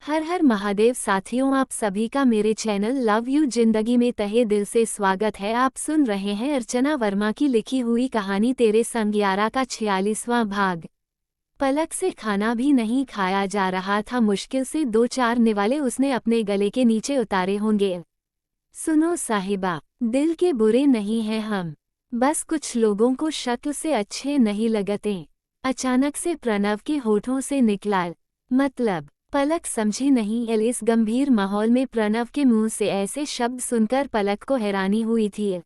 हर हर महादेव साथियों, आप सभी का मेरे चैनल लव यू जिंदगी में तहे दिल से स्वागत है। आप सुन रहे हैं अर्चना वर्मा की लिखी हुई कहानी तेरे संग 11 का 46वां भाग। पलक से खाना भी नहीं खाया जा रहा था। मुश्किल से 2-4 निवाले उसने अपने गले के नीचे उतारे होंगे। सुनो साहिबा, दिल के बुरे नहीं हैं हम, बस कुछ लोगों को शक्ल से अच्छे नहीं लगते। अचानक से प्रणव के होठों से निकला। मतलब? पलक समझी नहीं। इस गंभीर माहौल में प्रणव के मुंह से ऐसे शब्द सुनकर पलक को हैरानी हुई थी।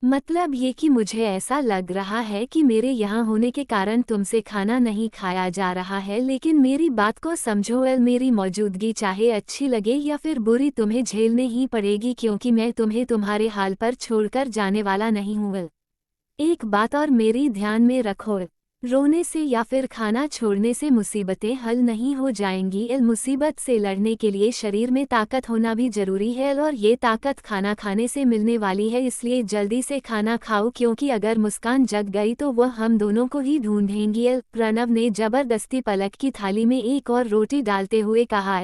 मतलब ये कि मुझे ऐसा लग रहा है कि मेरे यहाँ होने के कारण तुमसे खाना नहीं खाया जा रहा है, लेकिन मेरी बात को समझो। मेरी मौजूदगी चाहे अच्छी लगे या फिर बुरी, तुम्हें झेलने ही पड़ेगी, क्योंकि मैं तुम्हें तुम्हारे हाल पर छोड़कर जाने वाला नहीं हूँ। एक बात और मेरी ध्यान में रखो, रोने से या फिर खाना छोड़ने से मुसीबतें हल नहीं हो जाएंगी। मुसीबत से लड़ने के लिए शरीर में ताकत होना भी जरूरी है, और ये ताकत खाना खाने से मिलने वाली है। इसलिए जल्दी से खाना खाओ, क्योंकि अगर मुस्कान जग गई तो वह हम दोनों को ही ढूंढेंगी। प्रणव ने जबरदस्ती पलक की थाली में एक और रोटी डालते हुए कहा।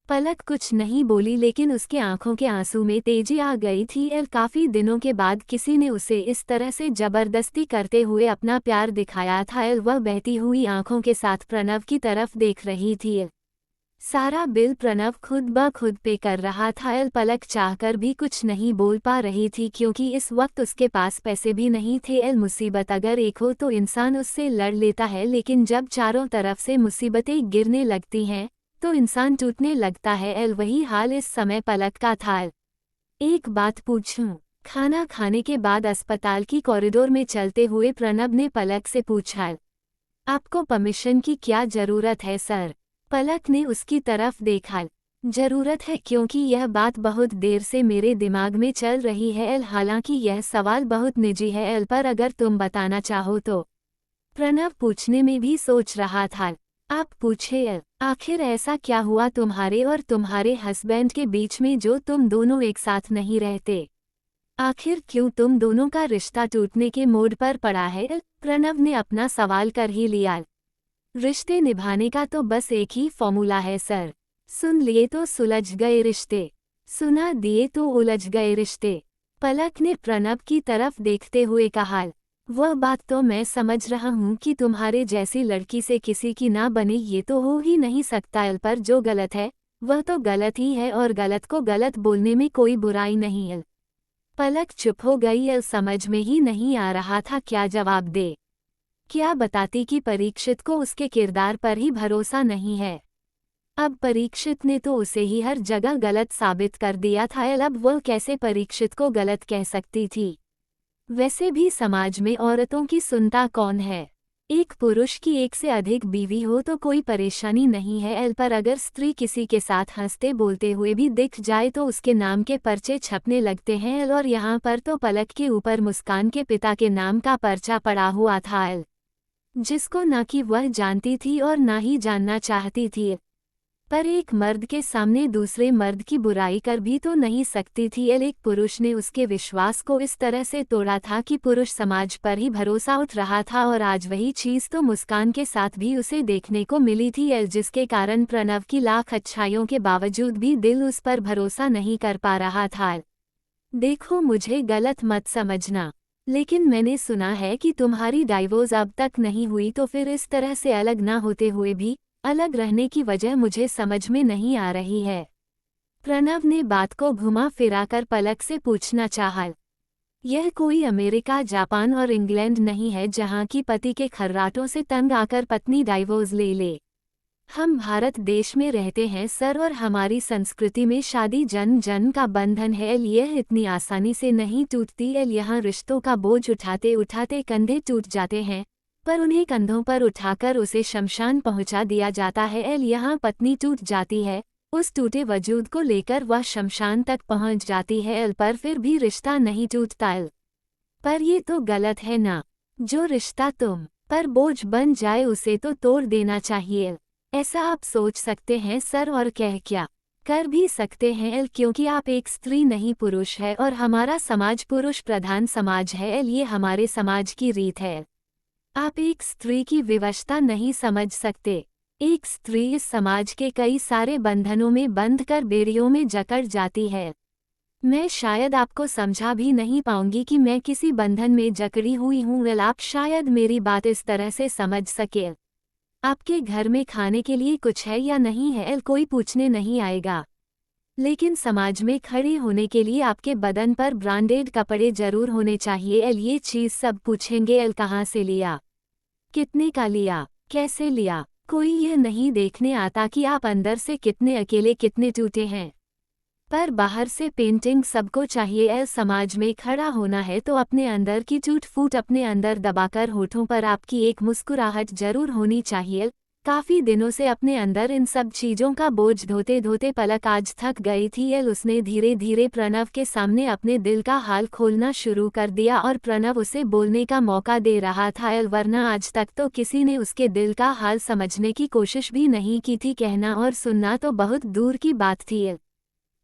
पलक कुछ नहीं बोली, लेकिन उसके आंखों के आंसू में तेजी आ गई थी। काफी दिनों के बाद किसी ने उसे इस तरह से जबरदस्ती करते हुए अपना प्यार दिखाया था। वह बहती हुई आंखों के साथ प्रणव की तरफ देख रही थी। सारा बिल प्रणव खुद ब खुद पे कर रहा था। पलक चाहकर भी कुछ नहीं बोल पा रही थी, क्योंकि इस वक्त उसके पास पैसे भी नहीं थे। मुसीबत अगर एक हो तो इंसान उससे लड़ लेता है, लेकिन जब चारों तरफ से मुसीबतें गिरने लगती हैं तो इंसान टूटने लगता है। वही हाल इस समय पलक का था। एक बात पूछूं? खाना खाने के बाद अस्पताल की कॉरिडोर में चलते हुए प्रणव ने पलक से पूछा। आपको परमिशन की क्या जरूरत है सर? पलक ने उसकी तरफ देखा। जरूरत है, क्योंकि यह बात बहुत देर से मेरे दिमाग में चल रही है। हालांकि यह सवाल बहुत निजी है, पर अगर तुम बताना चाहो तो। प्रणव पूछने में भी सोच रहा था। आप पूछे। आखिर ऐसा क्या हुआ तुम्हारे और तुम्हारे हस्बैंड के बीच में जो तुम दोनों एक साथ नहीं रहते? आखिर क्यों तुम दोनों का रिश्ता टूटने के मोड़ पर पड़ा है? प्रणव ने अपना सवाल कर ही लिया। रिश्ते निभाने का तो बस एक ही फॉर्मूला है सर। सुन लिए तो सुलझ गए रिश्ते, सुना दिए तो उलझ गए रिश्ते। पलक ने प्रणव की तरफ देखते हुए कहा। वह बात तो मैं समझ रहा हूँ कि तुम्हारे जैसी लड़की से किसी की ना बने, ये तो हो ही नहीं सकता। पर जो गलत है वह तो गलत ही है, और गलत को गलत बोलने में कोई बुराई नहीं है। पलक चुप हो गई। समझ में ही नहीं आ रहा था क्या जवाब दे। क्या बताती कि परीक्षित को उसके किरदार पर ही भरोसा नहीं है। अब परीक्षित ने तो उसे ही हर जगह गलत साबित कर दिया था। अब वह कैसे परीक्षित को गलत कह सकती थी? वैसे भी समाज में औरतों की सुनता कौन है? एक पुरुष की एक से अधिक बीवी हो तो कोई परेशानी नहीं है, पर अगर स्त्री किसी के साथ हंसते बोलते हुए भी दिख जाए तो उसके नाम के पर्चे छपने लगते हैं। और यहाँ पर तो पलक के ऊपर मुस्कान के पिता के नाम का पर्चा पड़ा हुआ था, जिसको ना कि वह जानती थी और ना ही जानना चाहती थी। पर एक मर्द के सामने दूसरे मर्द की बुराई कर भी तो नहीं सकती थी। एक पुरुष ने उसके विश्वास को इस तरह से तोड़ा था कि पुरुष समाज पर ही भरोसा उठ रहा था, और आज वही चीज़ तो मुस्कान के साथ भी उसे देखने को मिली थी, जिसके कारण प्रणव की लाख अच्छाइयों के बावजूद भी दिल उस पर भरोसा नहीं कर पा रहा था। देखो, मुझे गलत मत समझना, लेकिन मैंने सुना है कि तुम्हारी डाइवोर्स अब तक नहीं हुई, तो फिर इस तरह से अलग ना होते हुए भी अलग रहने की वजह मुझे समझ में नहीं आ रही है। प्रणव ने बात को घुमा फिराकर पलक से पूछना चाहा। यह कोई अमेरिका, जापान और इंग्लैंड नहीं है जहां की पति के खर्राटों से तंग आकर पत्नी डाइवोर्स ले ले। हम भारत देश में रहते हैं सर, और हमारी संस्कृति में शादी जन्म जन्म का बंधन है। यह इतनी आसानी से नहीं टूटती। यहाँ रिश्तों का बोझ उठाते उठाते कंधे टूट जाते हैं, पर उन्हें कंधों पर उठाकर उसे शमशान पहुंचा दिया जाता है। यहाँ पत्नी टूट जाती है, उस टूटे वजूद को लेकर वह शमशान तक पहुंच जाती है, पर फिर भी रिश्ता नहीं टूटता। पर ये तो गलत है ना? जो रिश्ता तुम पर बोझ बन जाए उसे तो तोड़ देना चाहिए। ऐसा आप सोच सकते हैं सर, और कह क्या कर भी सकते हैं, क्योंकि आप एक स्त्री नहीं पुरुष है, और हमारा समाज पुरुष प्रधान समाज है। ये हमारे समाज की रीत है। आप एक स्त्री की विवशता नहीं समझ सकते। एक स्त्री इस समाज के कई सारे बंधनों में बंध कर बेड़ियों में जकड़ जाती है। मैं शायद आपको समझा भी नहीं पाऊंगी कि मैं किसी बंधन में जकड़ी हुई हूँ। आप शायद मेरी बात इस तरह से समझ सके। आपके घर में खाने के लिए कुछ है या नहीं है, कोई पूछने नहीं आएगा। लेकिन समाज में खड़े होने के लिए आपके बदन पर ब्रांडेड कपड़े जरूर होने चाहिए। ये चीज सब पूछेंगे, कहाँ से लिया, कितने का लिया, कैसे लिया। कोई यह नहीं देखने आता कि आप अंदर से कितने अकेले, कितने टूटे हैं। पर बाहर से पेंटिंग सबको चाहिए। समाज में खड़ा होना है तो अपने अंदर की टूट फूट अपने अंदर दबाकर होठों पर आपकी एक मुस्कुराहट जरूर होनी चाहिए। काफी दिनों से अपने अंदर इन सब चीजों का बोझ ढोते ढोते पलक आज थक गई थी। उसने धीरे धीरे प्रणव के सामने अपने दिल का हाल खोलना शुरू कर दिया और प्रणव उसे बोलने का मौका दे रहा था। वरना आज तक तो किसी ने उसके दिल का हाल समझने की कोशिश भी नहीं की थी। कहना और सुनना तो बहुत दूर की बात थी।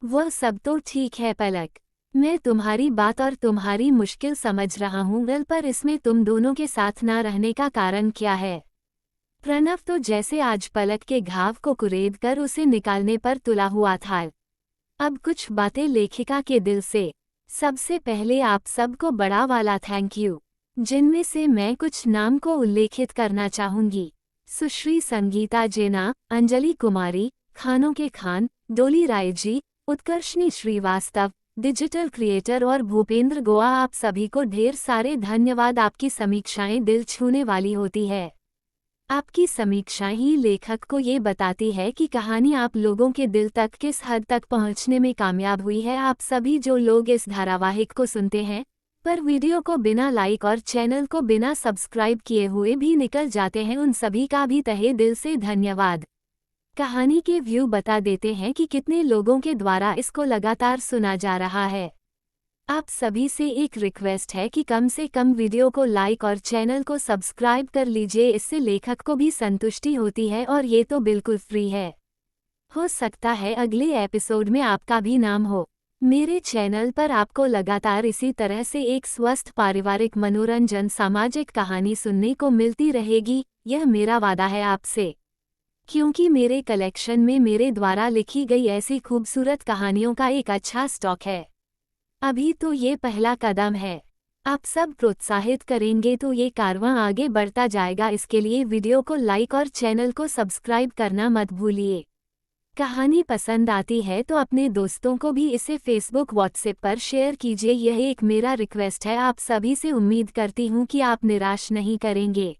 वह सब तो ठीक है पलक, मैं तुम्हारी बात और तुम्हारी मुश्किल समझ रहा हूँ, पर इसमें तुम दोनों के साथ ना रहने का कारण क्या है। प्रणव तो जैसे आज पलक के घाव को कुरेद कर उसे निकालने पर तुला हुआ था। अब कुछ बातें लेखिका के दिल से। सबसे पहले आप सबको बड़ा वाला थैंक यू, जिनमें से मैं कुछ नाम को उल्लेखित करना चाहूंगी। सुश्री संगीता जेना, अंजलि कुमारी, खानों के खान, डोली राय जी, उत्कर्षणी श्रीवास्तव, डिजिटल क्रिएटर और भूपेंद्र गोआ, आप सभी को ढेर सारे धन्यवाद। आपकी समीक्षाएं दिल छूने वाली होती है। आपकी समीक्षाएं ही लेखक को ये बताती है कि कहानी आप लोगों के दिल तक किस हद तक पहुंचने में कामयाब हुई है। आप सभी जो लोग इस धारावाहिक को सुनते हैं पर वीडियो को बिना लाइक और चैनल को बिना सब्सक्राइब किए हुए भी निकल जाते हैं, उन सभी का भी तहे दिल से धन्यवाद। कहानी के व्यू बता देते हैं कि कितने लोगों के द्वारा इसको लगातार सुना जा रहा है। आप सभी से एक रिक्वेस्ट है कि कम से कम वीडियो को लाइक और चैनल को सब्सक्राइब कर लीजिए। इससे लेखक को भी संतुष्टि होती है और ये तो बिल्कुल फ्री है। हो सकता है अगले एपिसोड में आपका भी नाम हो। मेरे चैनल पर आपको लगातार इसी तरह से एक स्वस्थ पारिवारिक मनोरंजन सामाजिक कहानी सुनने को मिलती रहेगी, यह मेरा वादा है आपसे। क्योंकि मेरे कलेक्शन में मेरे द्वारा लिखी गई ऐसी खूबसूरत कहानियों का एक अच्छा स्टॉक है। अभी तो ये पहला कदम है। आप सब प्रोत्साहित करेंगे तो ये कारवां आगे बढ़ता जाएगा। इसके लिए वीडियो को लाइक और चैनल को सब्सक्राइब करना मत भूलिए। कहानी पसंद आती है तो अपने दोस्तों को भी इसे फेसबुक व्हाट्सएप पर शेयर कीजिए। यह एक मेरा रिक्वेस्ट है आप सभी से। उम्मीद करती हूँ कि आप निराश नहीं करेंगे।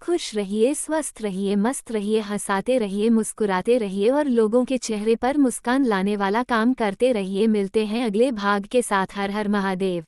खुश रहिए, स्वस्थ रहिए, मस्त रहिए, हंसाते रहिए, मुस्कुराते रहिए और लोगों के चेहरे पर मुस्कान लाने वाला काम करते रहिए। मिलते हैं अगले भाग के साथ। हर हर महादेव।